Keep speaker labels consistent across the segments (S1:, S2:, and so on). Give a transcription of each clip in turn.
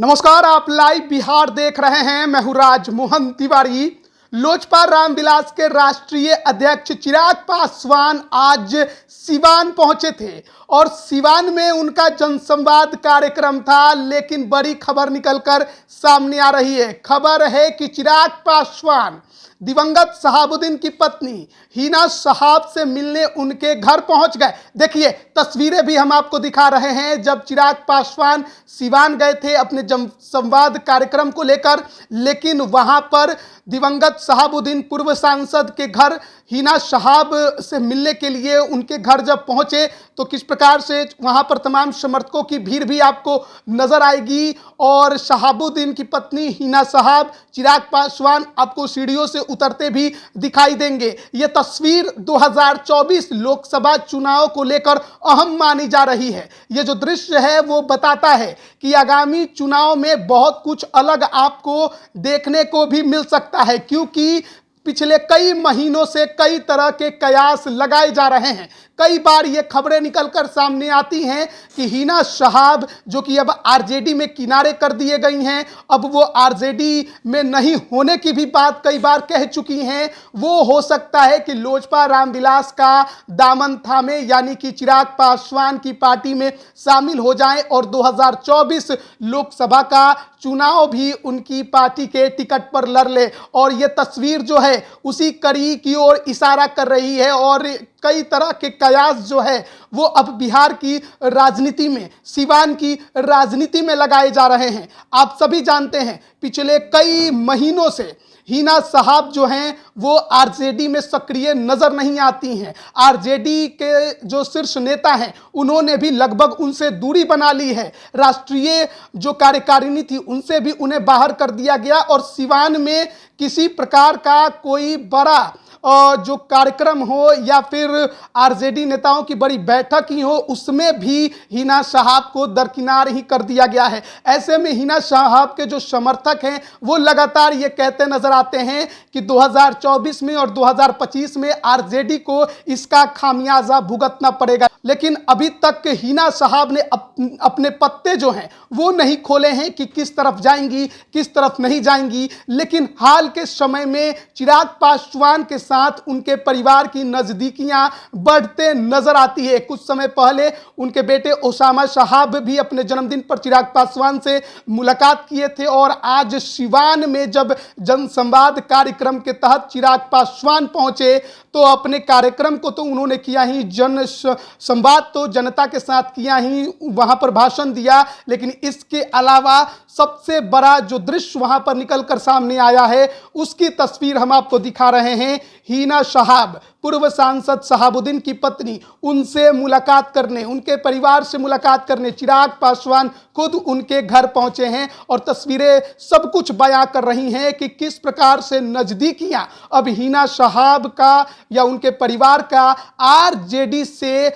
S1: नमस्कार, आप लाइव बिहार देख रहे हैं। मैं हूं राजमोहन तिवारी। लोजपा रामविलास के राष्ट्रीय अध्यक्ष चिराग पासवान आज सिवान पहुंचे थे और सिवान में उनका जनसंवाद कार्यक्रम था, लेकिन बड़ी खबर निकलकर सामने आ रही है। खबर है कि चिराग पासवान दिवंगत शहाबुद्दीन की पत्नी हिना शहाब से मिलने उनके घर पहुंच गए। देखिए, तस्वीरें भी हम आपको दिखा रहे हैं जब चिराग पासवान सिवान गए थे अपने संवाद कार्यक्रम को लेकर, लेकिन वहां पर दिवंगत शहाबुद्दीन पूर्व सांसद के घर हिना शहाब से मिलने के लिए उनके घर जब पहुंचे तो किस प्रकार से वहां पर तमाम समर्थकों की भीड़ भी आपको नजर आएगी। और शहाबुद्दीन की पत्नी हिना शहाब, चिराग पासवान आपको सीढ़ियों से उतरते भी दिखाई देंगे। यह तस्वीर 2024 लोकसभा चुनाव को लेकर अहम मानी जा रही है। यह जो दृश्य है वो बताता है कि आगामी चुनाव में बहुत कुछ अलग आपको देखने को भी मिल सकता है, क्योंकि पिछले कई महीनों से कई तरह के कयास लगाए जा रहे हैं। कई बार ये खबरें निकलकर सामने आती हैं कि हिना शहाब, जो कि अब आरजेडी में किनारे कर दिए गई हैं, अब वो आरजेडी में नहीं होने की भी बात कई बार कह चुकी हैं, वो हो सकता है कि लोजपा रामविलास का दामन थामे, यानी कि चिराग पासवान की पार्टी में शामिल हो जाएं और 2024 लोकसभा का चुनाव भी उनकी पार्टी के टिकट पर लड़ ले। और ये तस्वीर जो है उसी कड़ी की ओर इशारा कर रही है और कई तरह के कयास जो है वो अब बिहार की राजनीति में, सिवान की राजनीति में लगाए जा रहे हैं। आप सभी जानते हैं पिछले कई महीनों से हिना शहाब जो हैं वो आरजेडी में सक्रिय नजर नहीं आती हैं। आरजेडी के जो शीर्ष नेता हैं उन्होंने भी लगभग उनसे दूरी बना ली है। राष्ट्रीय जो कार्यकारिणी थी उनसे भी उन्हें बाहर कर दिया गया और सिवान में किसी प्रकार का कोई बड़ा जो कार्यक्रम हो या फिर आरजेडी नेताओं की बड़ी बैठक ही हो, उसमें भी हिना शहाब को दरकिनार ही कर दिया गया है। ऐसे में हिना शहाब के जो समर्थक हैं वो लगातार ये कहते नजर आते हैं कि 2024 में और 2025 में आरजेडी को इसका खामियाजा भुगतना पड़ेगा। लेकिन अभी तक हिना शहाब ने अपने पत्ते जो हैं वो नहीं खोले हैं कि किस तरफ जाएंगी, किस तरफ नहीं जाएंगी। लेकिन हाल के समय में चिराग पासवान के साथ उनके परिवार की नजदीकियां बढ़ते नजर आती है। कुछ समय पहले उनके बेटे ओसामा शहाब भी अपने जन्मदिन पर चिराग पासवान से मुलाकात किए थे और आज सिवान में जब जनसंवाद कार्यक्रम के तहत चिराग पासवान पहुंचे तो अपने कार्यक्रम को तो उन्होंने किया ही, जन संवाद तो जनता के साथ किया ही, वहां पर भाषण दिया। लेकिन इसके अलावा सबसे बड़ा जो दृश्य वहां पर निकलकर सामने आया है उसकी तस्वीर हम आपको दिखा रहे हैं। हिना शहाब, पूर्व सांसद शहाबुद्दीन की पत्नी, उनसे मुलाकात करने, उनके परिवार से मुलाकात करने चिराग पासवान खुद उनके घर पहुंचे हैं और तस्वीरें सब कुछ बयां कर रही हैं कि किस प्रकार से नजदीकियां अब हिना शहाब का या उनके परिवार का आरजेडी से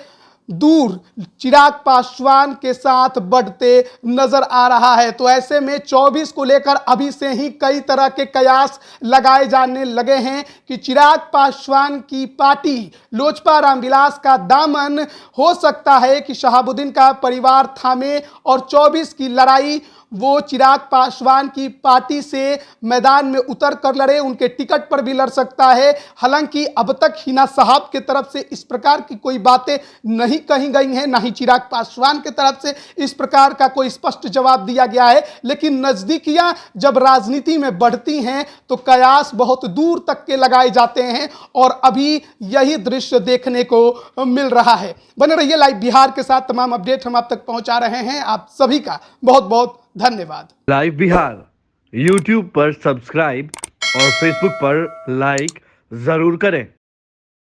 S1: दूर चिराग पासवान के साथ बढ़ते नजर आ रहा है। तो ऐसे में 24 को लेकर अभी से ही कई तरह के कयास लगाए जाने लगे हैं कि चिराग पासवान की पार्टी लोजपा रामविलास का दामन हो सकता है कि शहाबुद्दीन का परिवार थामे और 24 की लड़ाई वो चिराग पासवान की पार्टी से मैदान में उतर कर लड़े, उनके टिकट पर भी लड़ सकता है। हालांकि अब तक हिना शहाब की तरफ से इस प्रकार की कोई बातें नहीं कही गई हैं, ना ही चिराग पासवान की तरफ से इस प्रकार का कोई स्पष्ट जवाब दिया गया है। लेकिन नजदीकियां जब राजनीति में बढ़ती हैं तो कयास बहुत दूर तक के लगाए जाते हैं और अभी यही दृश्य देखने को मिल रहा है। बने रहिए लाइव बिहार के साथ, तमाम अपडेट हम आप तक पहुंचा रहे हैं। आप सभी का बहुत बहुत धन्यवाद।
S2: लाइव बिहार यूट्यूब पर सब्सक्राइब और फेसबुक पर लाइक जरूर करें।